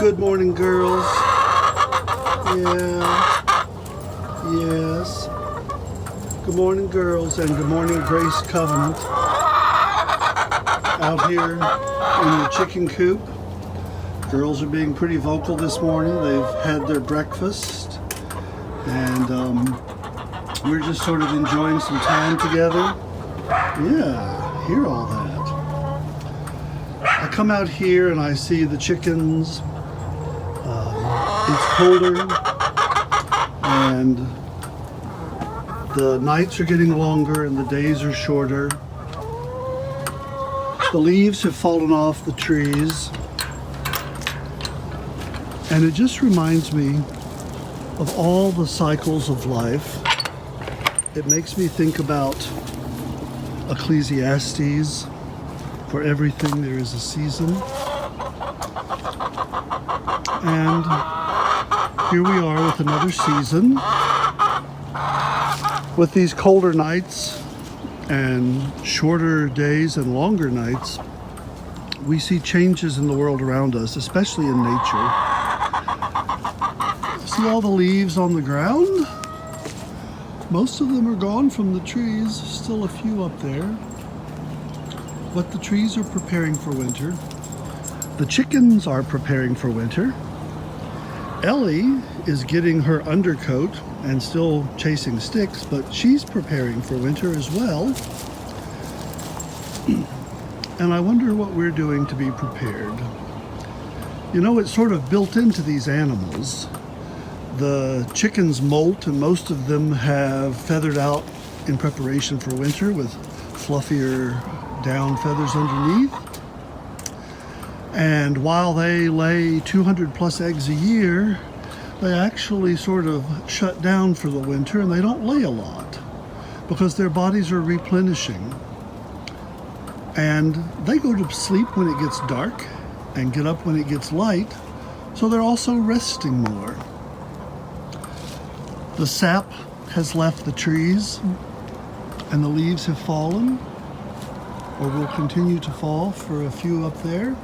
Good morning, girls. Yeah. Yes. Good morning, girls, and good morning, Grace Covenant. Out here in the chicken coop. Girls are being pretty vocal this morning. They've had their breakfast, and we're just sort of enjoying some time together. Yeah, hear all that. I come out here and I see the chickens. It's colder, and the nights are getting longer and the days are shorter. The leaves have fallen off the trees, and it just reminds me of all the cycles of life. It makes me think about Ecclesiastes, for everything there is a season. And here we are with another season. With these colder nights and shorter days and longer nights, we see changes in the world around us, especially in nature. See all the leaves on the ground? Most of them are gone from the trees, still a few up there. But the trees are preparing for winter. The chickens are preparing for winter. Ellie is getting her undercoat and still chasing sticks, but she's preparing for winter as well. And I wonder what we're doing to be prepared. You know, it's sort of built into these animals. The chickens molt, and most of them have feathered out in preparation for winter with fluffier down feathers underneath. And while they lay 200 plus eggs a year, they actually sort of shut down for the winter, and they don't lay a lot because their bodies are replenishing. And they go to sleep when it gets dark and get up when it gets light, so they're also resting more. The sap has left the trees and the leaves have fallen, or will continue to fall for a few up there.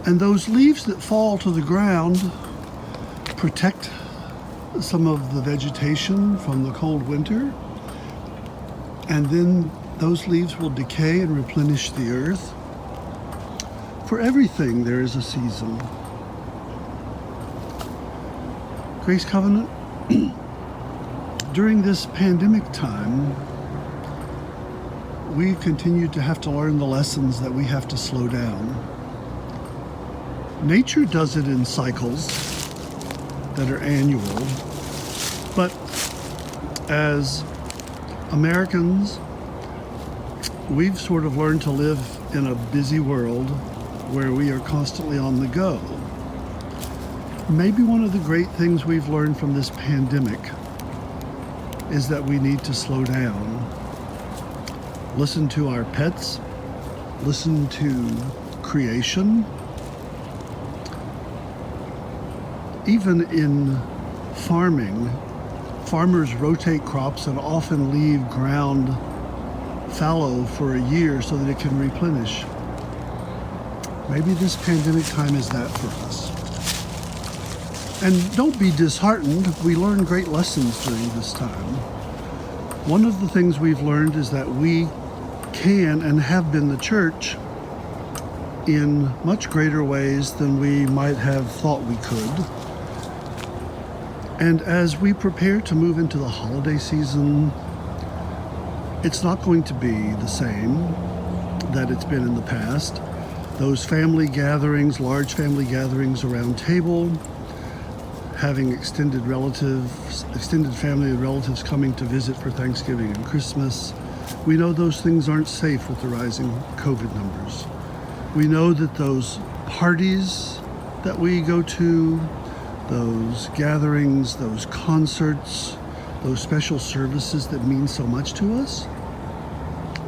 And those leaves that fall to the ground protect some of the vegetation from the cold winter. And then those leaves will decay and replenish the earth. For everything, there is a season. Grace Covenant, during this pandemic time, we've continued to have to learn the lessons that we have to slow down. Nature does it in cycles that are annual, but as Americans, we've sort of learned to live in a busy world where we are constantly on the go. Maybe one of the great things we've learned from this pandemic is that we need to slow down. Listen to our pets, listen to creation. Even in farming, farmers rotate crops and often leave ground fallow for a year so that it can replenish. Maybe this pandemic time is that for us. And don't be disheartened. We learn great lessons during this time. One of the things we've learned is that we can and have been the church in much greater ways than we might have thought we could. And as we prepare to move into the holiday season, it's not going to be the same that it's been in the past. Those family gatherings, large family gatherings around table, having extended family and relatives coming to visit for Thanksgiving and Christmas. We know those things aren't safe with the rising COVID numbers. We know that those parties that we go to, those gatherings, those concerts, those special services that mean so much to us,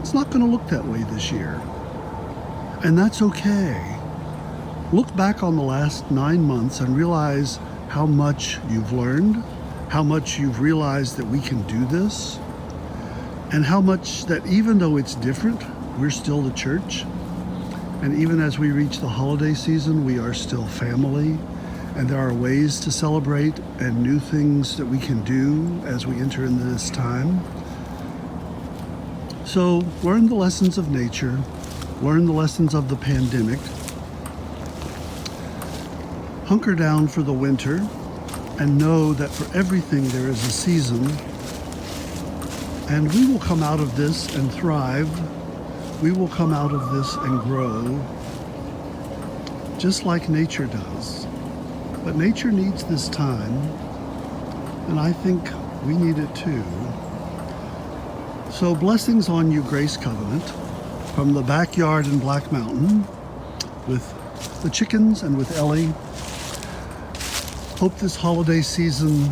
it's not going to look that way this year. And that's okay. Look back on the last 9 months and realize how much you've learned, how much you've realized that we can do this, and how much that even though it's different, we're still the church. And even as we reach the holiday season, we are still family. And there are ways to celebrate and new things that we can do as we enter into this time. So learn the lessons of nature, learn the lessons of the pandemic, hunker down for the winter, and know that for everything there is a season. And we will come out of this and thrive. We will come out of this and grow, just like nature does. But nature needs this time, and I think we need it too. So blessings on you, Grace Covenant, from the backyard in Black Mountain with the chickens and with Ellie. Hope this holiday season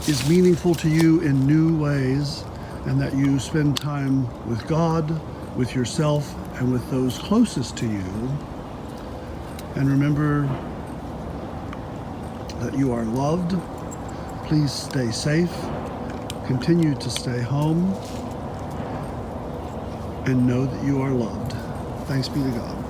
is meaningful to you in new ways, and that you spend time with God, with yourself, and with those closest to you. And remember that you are loved. Please stay safe. Continue to stay home. And know that you are loved. Thanks be to God.